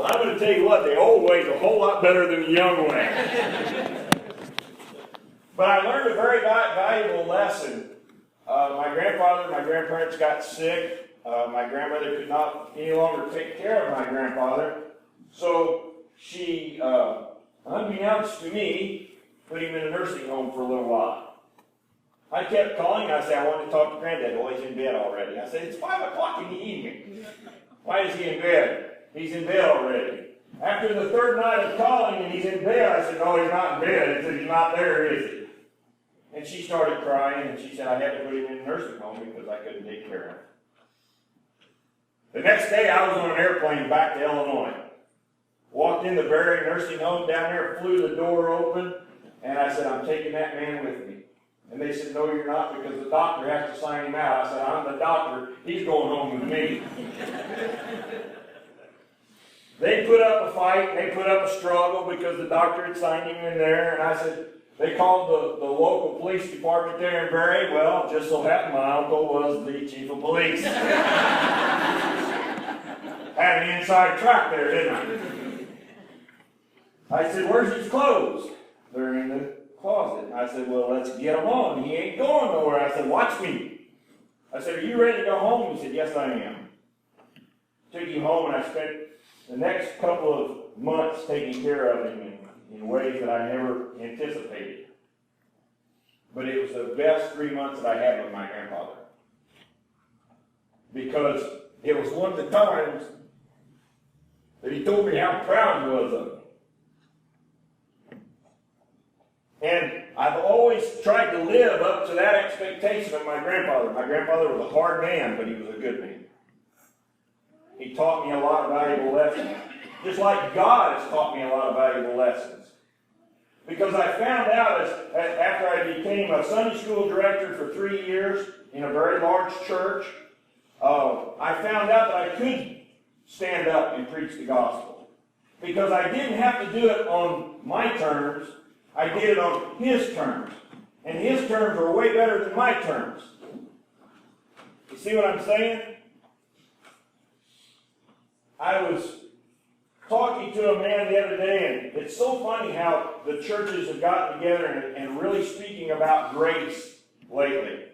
Well, I'm going to tell you what, the old way is a whole lot better than the young way. But I learned a very valuable lesson. My grandfather and my grandparents got sick. My grandmother could not any longer take care of my grandfather. So she, unbeknownst to me, put him in a nursing home for a little while. I kept calling. I said, I want to talk to Granddad. Well, he's in bed already. I said, it's 5 o'clock in the evening. Why is he in bed? He's in bed already. After the third night of calling and he's in bed, I said, no, he's not in bed. I said, he's not there, is he? And she started crying, and she said, I had to put him in a nursing home because I couldn't take care of him. The next day, I was on an airplane back to Illinois. Walked in the Berry nursing home down there, flew the door open, and I said, I'm taking that man with me. And they said, no, you're not, because the doctor has to sign him out. I said, I'm the doctor. He's going home with me. They put up a fight. They put up a struggle because the doctor had signed him in there. And I said, they called the local police department there in Berry. Well, just so happened my uncle was the chief of police. Had an inside track there, didn't I? I said, where's his clothes? They're in the closet. I said, well, let's get him on. He ain't going nowhere. I said, watch me. I said, are you ready to go home? He said, yes, I am. Took him home, and I spent the next couple of months taking care of him in ways that I never anticipated. But it was the best 3 months that I had with my grandfather. Because it was one of the times that he told me how proud he was of me. And I've always tried to live up to that expectation of my grandfather. My grandfather was a hard man, but he was a good man. He taught me a lot of valuable lessons. Just like God has taught me a lot of valuable lessons. Because I found out after I became a Sunday school director for 3 years in a very large church, I found out that I could stand up and preach the gospel. Because I didn't have to do it on my terms. I did it on his terms. And his terms were way better than my terms. You see what I'm saying? I was talking to a man the other day, and it's so funny how the churches have gotten together and really speaking about grace lately.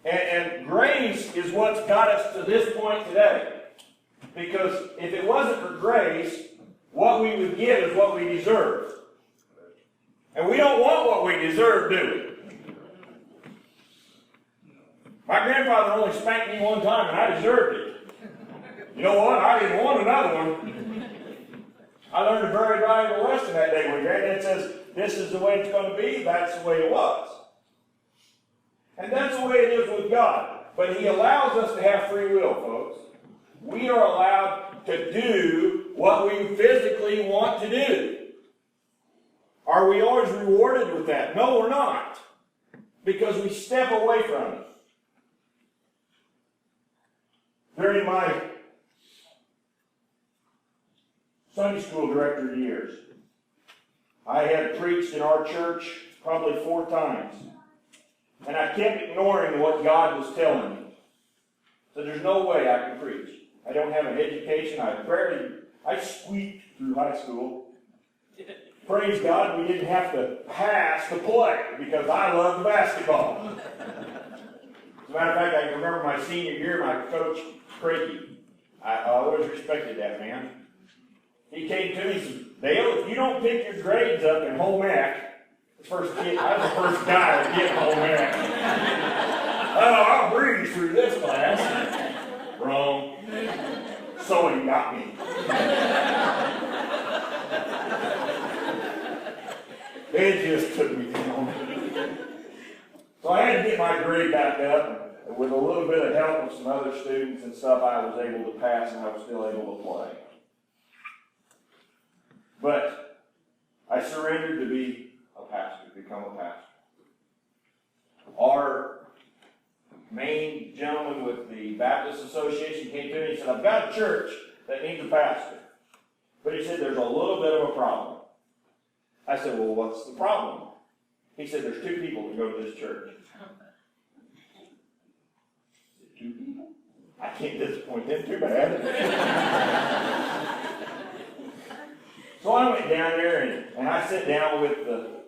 And grace is what's got us to this point today. Because if it wasn't for grace, what we would get is what we deserve. And we don't want what we deserve, do we? My grandfather only spanked me one time, and I deserved it. You know what? I didn't want another one. I learned a very valuable lesson that day when Granddad says, this is the way it's going to be, that's the way it was. And that's the way it is with God. But He allows us to have free will, folks. We are allowed to do what we physically want to do. Are we always rewarded with that? No, we're not. Because we step away from it. During my Sunday school director years, I had preached in our church probably 4 times. And I kept ignoring what God was telling me. So there's no way I can preach. I don't have an education. I squeaked through high school. Praise God, we didn't have to pass to play because I loved basketball. As a matter of fact, I can remember my senior year, my coach, Crakey. I always respected that man. He came to me and said, Dale, if you don't pick your grades up in home ec, I was the first guy to get home ec. Oh, I'll breeze through this class. Wrong. So he got me. It just took me down. So I had to get my grade back up. With a little bit of help of some other students and stuff, I was able to pass and I was still able to play. But I surrendered to be a pastor, become a pastor. Our main gentleman with the Baptist Association came to me and said, I've got a church that needs a pastor. But he said, there's a little bit of a problem. I said, well, what's the problem? He said, there's 2 people that go to this church. 2 people? I can't disappoint them too bad. went down there, and I sat down with the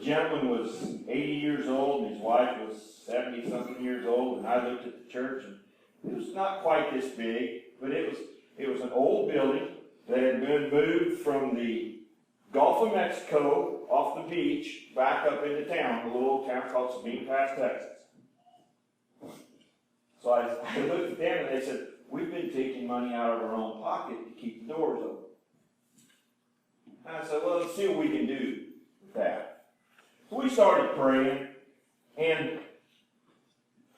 gentleman was 80 years old, and his wife was 70-something years old, and I looked at the church, and it was not quite this big, but it was an old building that had been moved from the Gulf of Mexico off the beach back up into town, a little town called Sabine Pass, Texas. So I looked at them, and they said, "We've been taking money out of our own pocket to keep the doors open." And I said, "Well, let's see what we can do with that." So we started praying, and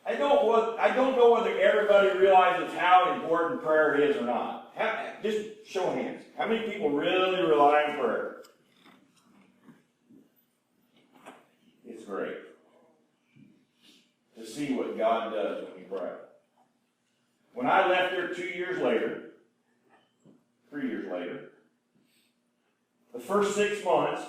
I don't know whether everybody realizes how important prayer is or not. Just show of hands. How many people really rely on prayer? It's great to see what God does when you pray. When I left there 3 years later, the first 6 months,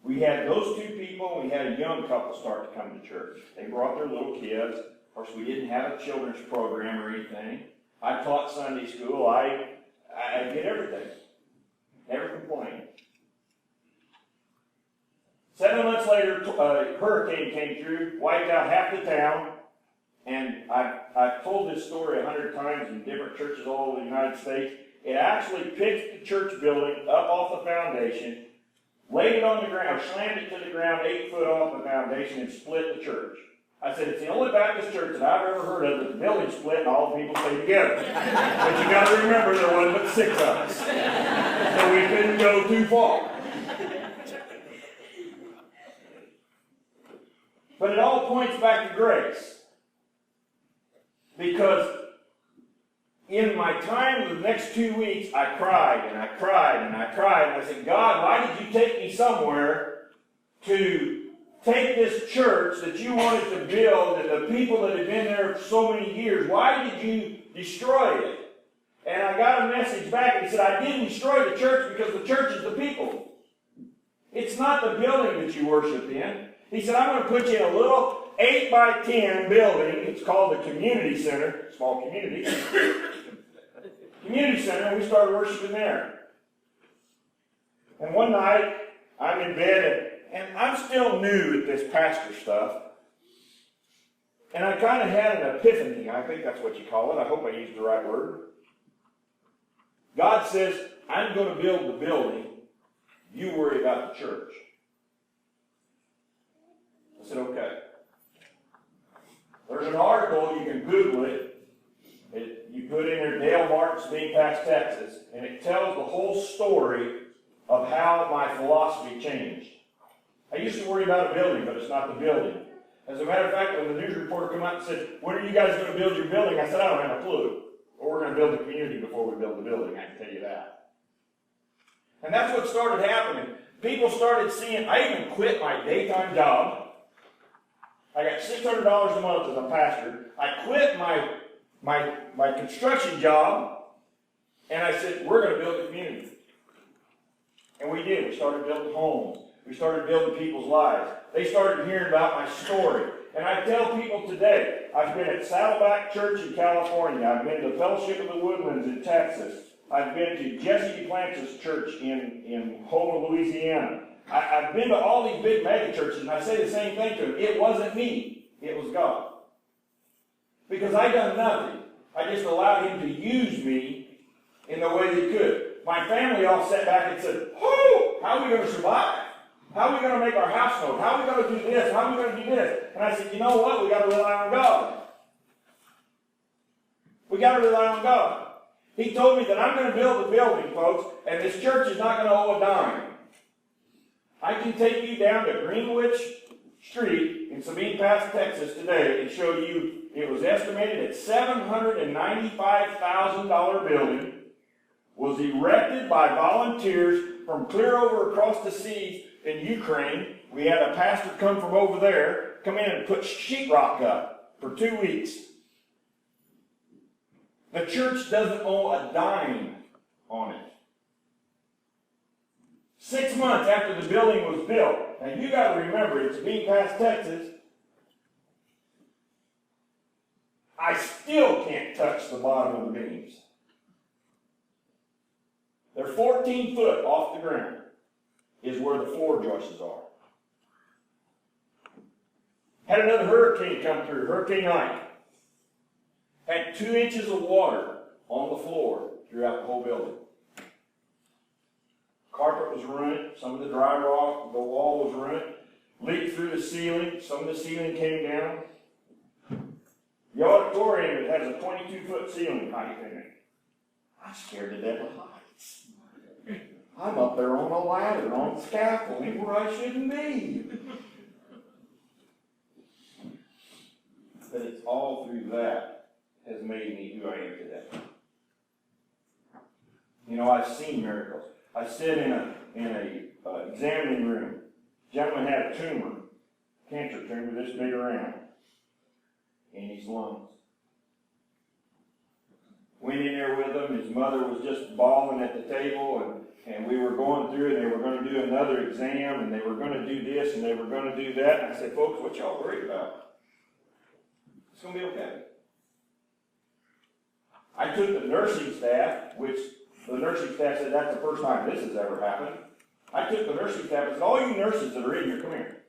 we had those two people, and we had a young couple start to come to church. They brought their little kids. Of course, we didn't have a children's program or anything. I taught Sunday school. I did everything. Never complained. 7 months later, a hurricane came through, wiped out half the town, and I've told this story 100 times in different churches all over the United States. It actually picked the church building up off the foundation, laid it on the ground, slammed it to the ground 8 foot off the foundation, and split the church. I said, it's the only Baptist church that I've ever heard of that the building split and all the people stayed together. But you got to remember, there wasn't but 6 of us. So we couldn't go too far. But it all points back to grace. Because in my time, the next 2 weeks, I cried and I cried and I cried. And I said, God, why did you take me somewhere to take this church that you wanted to build and the people that had been there for so many years? Why did you destroy it? And I got a message back and he said, I didn't destroy the church because the church is the people. It's not the building that you worship in. He said, I'm going to put you in a little 8 by 10 building. It's called the community center, small community. Community center, and we started worshiping there. And one night, I'm in bed, and I'm still new at this pastor stuff. And I kind of had an epiphany. I think that's what you call it. I hope I used the right word. God says, I'm going to build the building. You worry about the church. I said, okay. There's an article, you can Google it. You put in there Dale Martin, Sabine Pass, Texas, and it tells the whole story of how my philosophy changed. I used to worry about a building, but it's not the building. As a matter of fact, when the news reporter came out and said, when are you guys going to build your building? I said, I don't have a clue. Well, we're going to build the community before we build the building, I can tell you that. And that's what started happening. People started seeing, I even quit my daytime job. I got $600 a month as a pastor. I quit my construction job, and I said, we're going to build a community. And we did. We started building homes. We started building people's lives. They started hearing about my story. And I tell people today, I've been at Saddleback Church in California. I've been to Fellowship of the Woodlands in Texas. I've been to Jesse DePlantis Church in Houma, Louisiana. I've been to all these big mega churches, and I say the same thing to them. It wasn't me. It was God. Because I done nothing. I just allowed him to use me in the way that he could. My family all sat back and said, how are we going to survive? How are we going to make our house note? How are we going to do this? How are we going to do this? And I said, you know what? We got to rely on God. We got to rely on God. He told me that I'm going to build a building, folks, and this church is not going to owe a dime. I can take you down to Greenwich Street in Sabine Pass, Texas today and show you it was estimated at $795,000 building, was erected by volunteers from clear over across the seas in Ukraine. We had a pastor come from over there, come in and put sheetrock up for 2 weeks. The church doesn't owe a dime on it. 6 months after the building was built, and you got to remember, it's Sabine Pass, Texas, I still can't touch the bottom of the beams. They're 14 foot off the ground. is where the floor joists are. Had another hurricane come through, Hurricane Ike. Had 2 inches of water on the floor throughout the whole building. Carpet was ruined, some of the drywall, the wall was ruined, leaked through the ceiling, some of the ceiling came down. The auditorium, it has a 22-foot ceiling height in it. I'm scared to death of heights. I'm up there on a ladder, on scaffolding where I shouldn't be. But it's all through that has made me who I am today. You know, I've seen miracles. I sit in a examining room. Gentleman had a tumor, cancer tumor this big around, in his lungs. Went in there with him. His mother was just bawling at the table, and we were going through, and they were going to do another exam, and they were going to do this, and they were going to do that. And I said, folks, what y'all worried about? It's going to be okay. I took the nursing staff, which the nursing staff said that's the first time this has ever happened. I took the nursing staff and said, all you nurses that are in here, come here.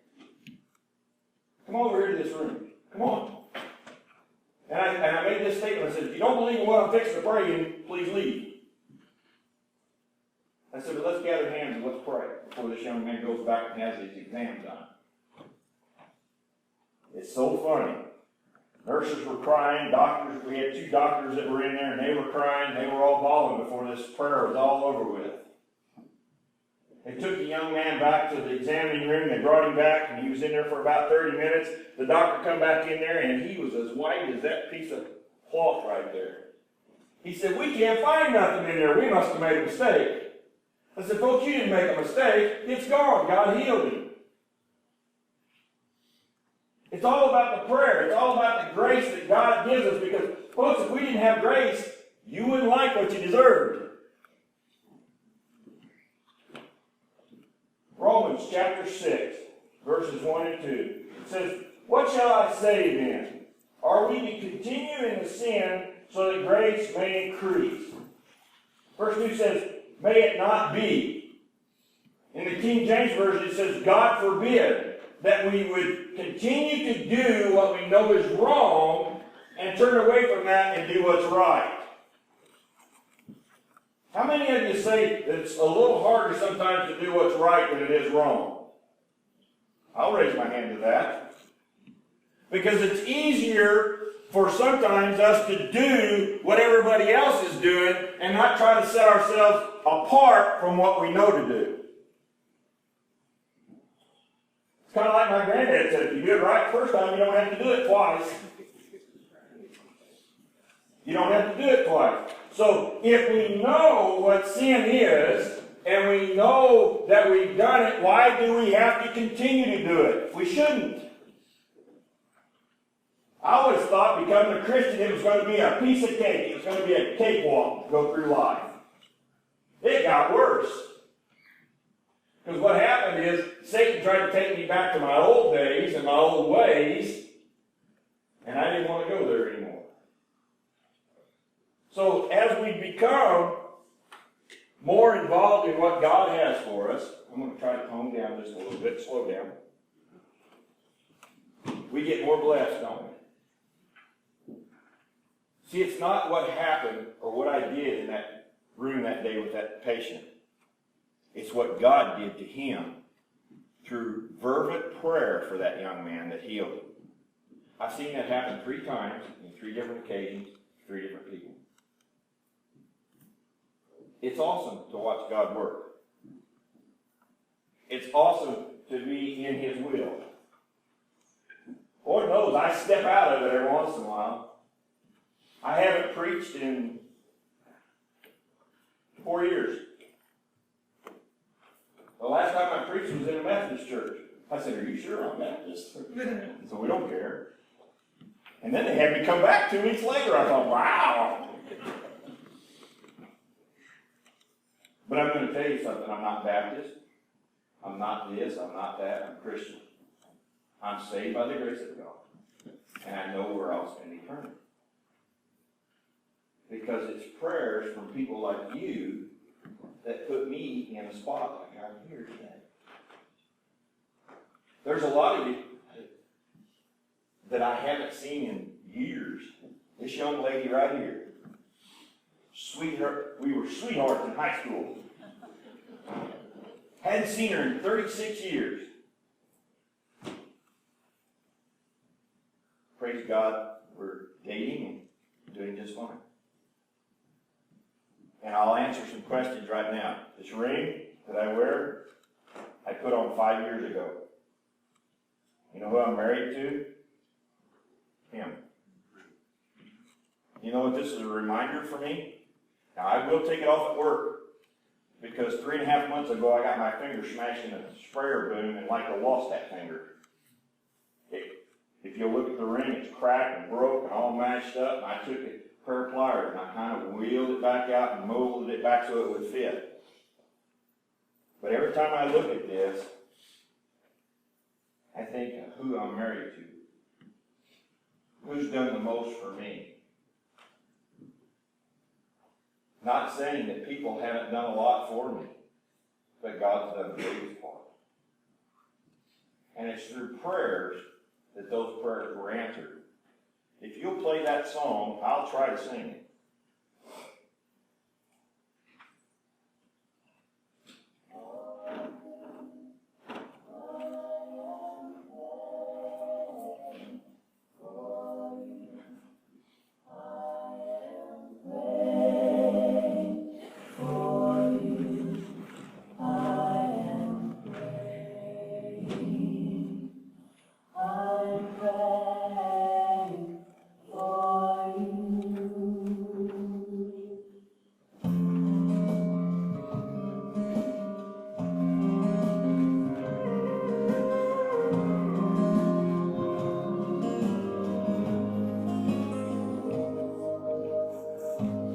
Come over here to this room. Come on. And I made this statement. I said, if you don't believe in what I'm fixing to pray in, please leave. I said, but let's gather hands and let's pray before this young man goes back and has his exam done. It's so funny. Nurses were crying, doctors, we had 2 doctors that were in there, and they were crying, they were all bawling before this prayer was all over with. They took the young man back to the examining room, they brought him back, and he was in there for about 30 minutes. The doctor come back in there, and he was as white as that piece of cloth right there. He said, we can't find nothing in there, we must have made a mistake. I said, folks, you didn't make a mistake, it's gone, God healed him. It's all about the prayer. It's all about the grace that God gives us. Because, folks, if we didn't have grace, you wouldn't like what you deserved. Romans chapter 6, verses 1 and 2. It says, what shall I say then? Are we to continue in the sin so that grace may increase? Verse 2 says, may it not be. In the King James Version it says, God forbid that we would continue to do what we know is wrong and turn away from that and do what's right. How many of you say that it's a little harder sometimes to do what's right than it is wrong? I'll raise my hand to that. Because it's easier for sometimes us to do what everybody else is doing and not try to set ourselves apart from what we know to do. It's kind of like my granddad said, if you do it right the first time, you don't have to do it twice. You don't have to do it twice. So if we know what sin is, and we know that we've done it, why do we have to continue to do it? We shouldn't. I always thought becoming a Christian, it was going to be a piece of cake. It was going to be a cakewalk to go through life. It got worse. Because what happened is, Satan tried to take me back to my old days and my old ways, and I didn't want to go there anymore. So as we become more involved in what God has for us, I'm going to try to calm down just a little bit, slow down. We get more blessed, don't we? See, it's not what happened or what I did in that room that day with that patient. It's what God did to him through fervent prayer for that young man that healed him. I've seen that happen 3 times in 3 different occasions, 3 different people. It's awesome to watch God work. It's awesome to be in His will. Lord knows I step out of it every once in a while. I haven't preached in 4 years. The last time I preached was in a Methodist church. I said, are you sure I'm Methodist? So we don't care. And then they had me come back 2 weeks later. I thought, wow. But I'm going to tell you something. I'm not Baptist. I'm not this. I'm not that. I'm Christian. I'm saved by the grace of God. And I know where I'll spend eternity. Because it's prayers from people like you that put me in a spot like I'm here today. There's a lot of you that I haven't seen in years. This young lady right here, sweetheart, we were sweethearts in high school. Hadn't seen her in 36 years. Praise God, we're dating and doing just fine. And I'll answer some questions right now. This ring that I wear, I put on 5 years ago. You know who I'm married to? Him. You know what this is a reminder for me? Now, I will take it off at work, because 3.5 months ago I got my finger smashed in a sprayer boom and like I lost that finger. If you look at the ring, it's cracked and broke and all mashed up, and I took a pair of pliers and I kind of wheeled it back out and molded it back so it would fit. But every time I look at this, I think of who I'm married to. Who's done the most for me? Not saying that people haven't done a lot for me, but God's done the biggest part. And it's through prayers that those prayers were answered. If you'll play that song, I'll try to sing it.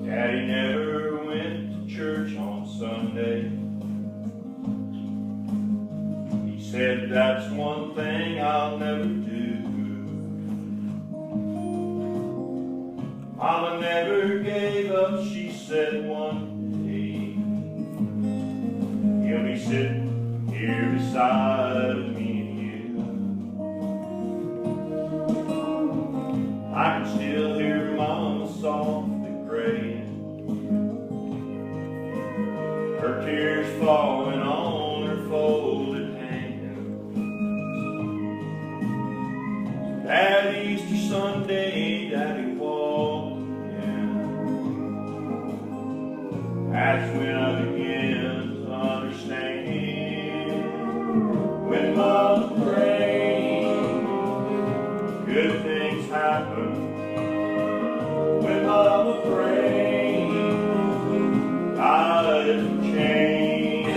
Daddy never went to church on Sunday. He said, that's one thing I'll never do. Mama never gave up, she said one day he'll be sitting here beside me and you. I can still hear Mama softly praying, her tears falling on her folded hands. That Easter Sunday, Daddy walked again. That's when I began to understand. When Mama prayed, good things happen. When Mama prayed, lives change.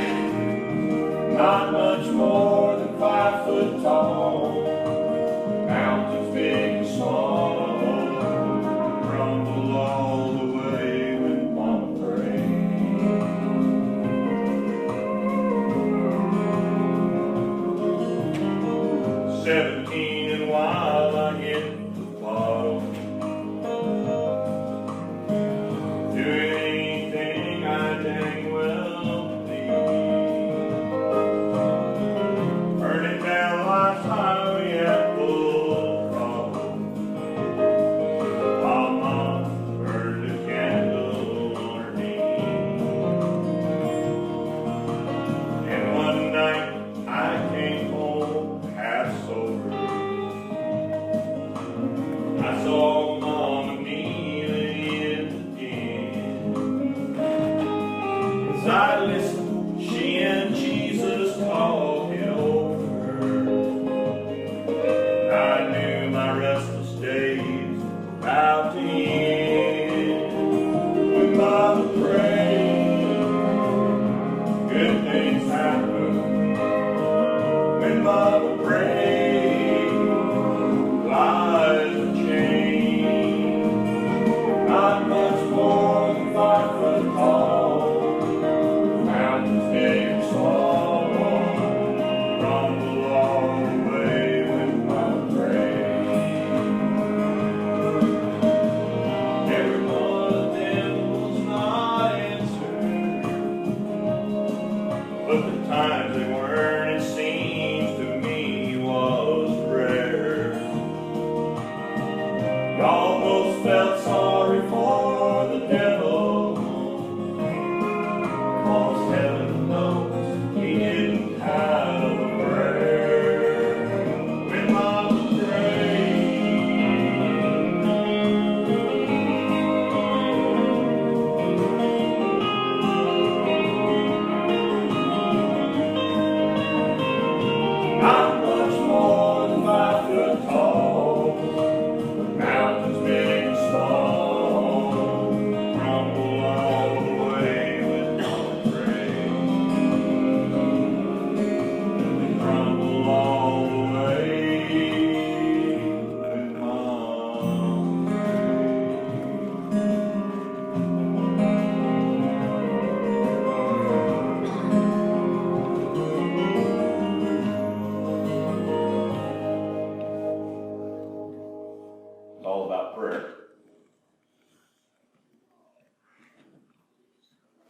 Not much more than 5 foot tall, mountains big and small, crumble all the way when Mama prayed. 17 and while I hit the bottle, doing anything I dang well please. Burning down life's highway at full throttle, while Mom burned a candle on her knee. And one night I came home half sober. I saw Mama kneeling in the den. As I listened, she and Jesus talking over. I knew my restless days were about to end. When Mama prayed, good things happen. When Mama prayed, lives change. Not much more than 5 foot tall, mountains big and small, crumble all the way when Mama prayed. Every one of them was not answered, but the times they weren't, it seems to me,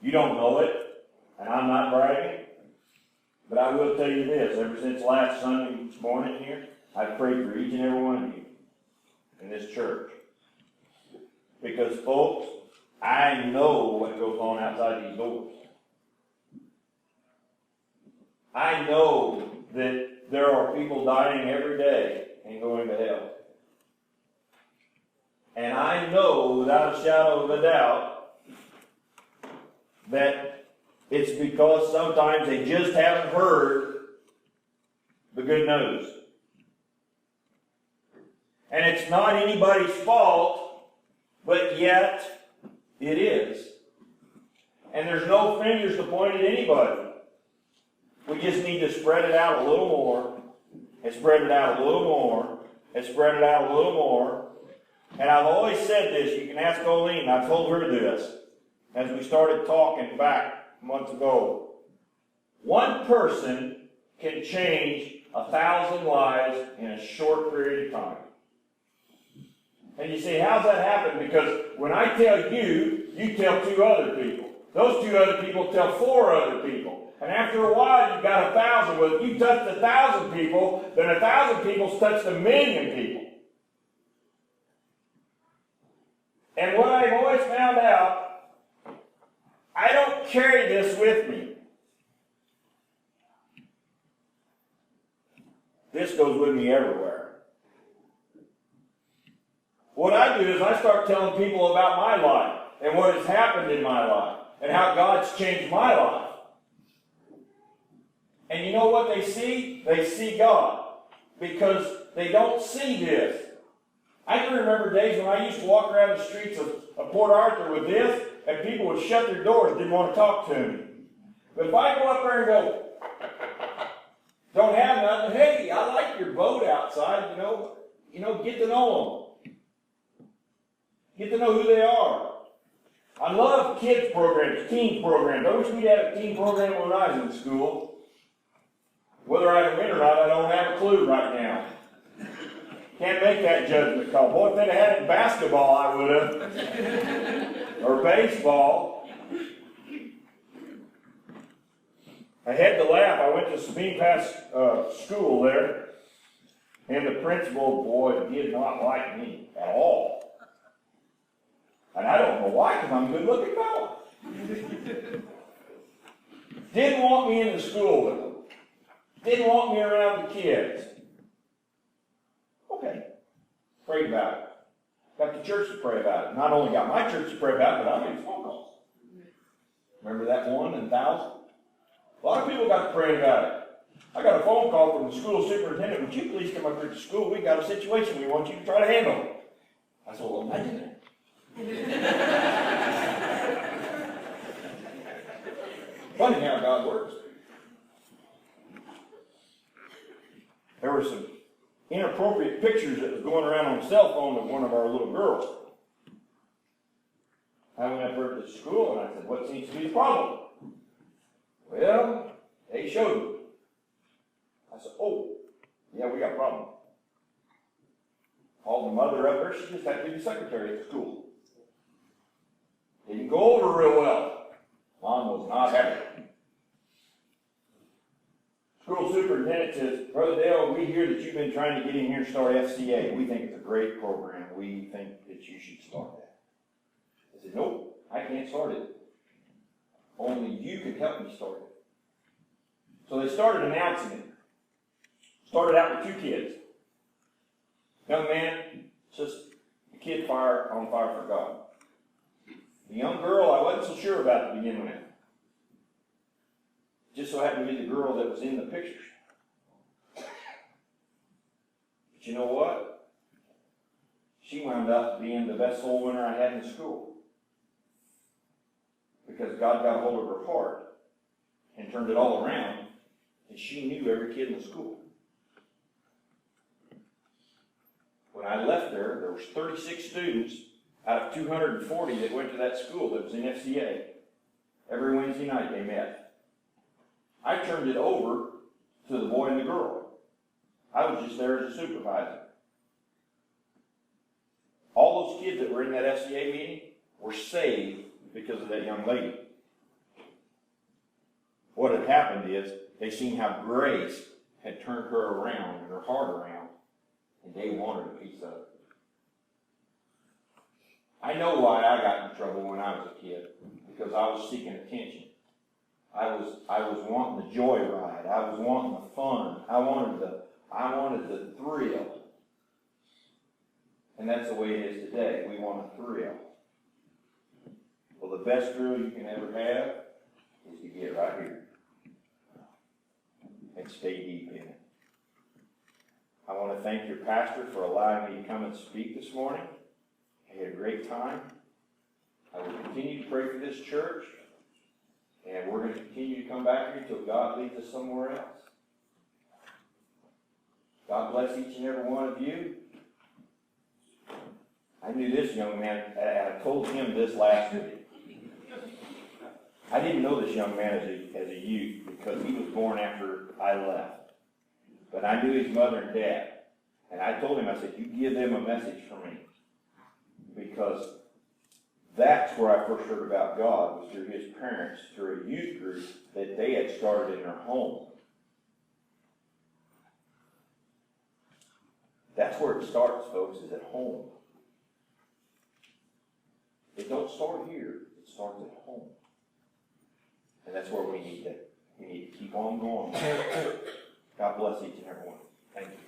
You don't know it, and I'm not bragging, but I will tell you this. Ever since last Sunday morning here, I've prayed for each and every one of you in this church. Because, folks, I know what goes on outside these doors. I know that there are people dying every day and going to hell. And I know, without a shadow of a doubt, that it's because sometimes they just haven't heard the good news. And it's not anybody's fault, but yet it is. And there's no fingers to point at anybody. We just need to spread it out a little more, and spread it out a little more, and spread it out a little more. And I've always said this, you can ask Olene, I told her this, as we started talking back months ago. One person can change 1,000 lives in a short period of time. And you say, how's that happen? Because when I tell you, you tell 2 other people. Those 2 other people tell 4 other people. And after a while, you've got 1,000. Well, if you touched 1,000 people, then 1,000 people's touched 1,000,000 people. And what I've always found out, I don't carry this with me. This goes with me everywhere. What I do is I start telling people about my life and what has happened in my life and how God's changed my life. And you know what they see? They see God, because they don't see this. I can remember days when I used to walk around the streets of Port Arthur with this, and people would shut their doors, didn't want to talk to me. But if I go up there and go, don't have nothing, hey, I like your boat outside, you know, get to know them. Get to know who they are. I love kids programs, teen programs. I wish we'd had a teen program when I was in school. Whether I can win or not, I don't have a clue right now. Can't make that judgment call. Boy, if they'd have had it in basketball, I would have. Or baseball. I had to laugh. I went to Sabine Pass school there, and the principal, boy, did not like me at all. And I don't know why, because I'm a good-looking fella. Didn't want me in the school with them. Didn't want me around the kids. Okay. Prayed about it. Got the church to pray about it. Not only got my church to pray about it, but I made phone calls. Remember that 1 in 1,000? A lot of people got to pray about it. I got a phone call from the school superintendent. Would you please come up here to school? We got a situation we want you to try to handle. I said, well, imagine that. Funny how God works. There were some inappropriate pictures that was going around on the cell phone of one of our little girls. I went up there to school and I said, what seems to be the problem? Well, they showed me. I said, oh, yeah, we got a problem. Called the mother up there, she just had to be the secretary at the school. Didn't go over real well. Mom was not happy. School superintendent says, Brother Dale, we hear that you've been trying to get in here and start FCA. We think it's a great program. We think that you should start that. I said, nope, I can't start it. Only you can help me start it. So they started announcing it. Started out with 2 kids. Young man, just a kid on fire for God. The young girl, I wasn't so sure about to begin with. Just so happened to be the girl that was in the pictures. But you know what? She wound up being the best soul winner I had in school. Because God got a hold of her heart and turned it all around, and she knew every kid in the school. When I left there was 36 students out of 240 that went to that school that was in FCA. Every Wednesday night they met. I turned it over to the boy and the girl. I was just there as a supervisor. All those kids that were in that FCA meeting were saved because of that young lady. what had happened is they seen how Grace had turned her around and her heart around, and they wanted a piece of it. I know why I got in trouble when I was a kid, because I was seeking attention. I was wanting the joyride. I was wanting the fun. I wanted the thrill. And that's the way it is today. We want a thrill. Well, the best thrill you can ever have is to get right here and stay deep in it. I want to thank your pastor for allowing me to come and speak this morning. I had a great time. I will continue to pray for this church, and we're going to continue to come back here until God leads us somewhere else. God bless each and every one of you. I knew this young man, I told him this last week. I didn't know this young man as a youth because he was born after I left. But I knew his mother and dad. And I told him, I said, you give them a message for me. Because that's where I first heard about God, was through his parents, through a youth group that they had started in their home. That's where it starts, folks, is at home. It don't start here, it starts at home. And that's where we need to keep on going. God bless each and every one. Thank you.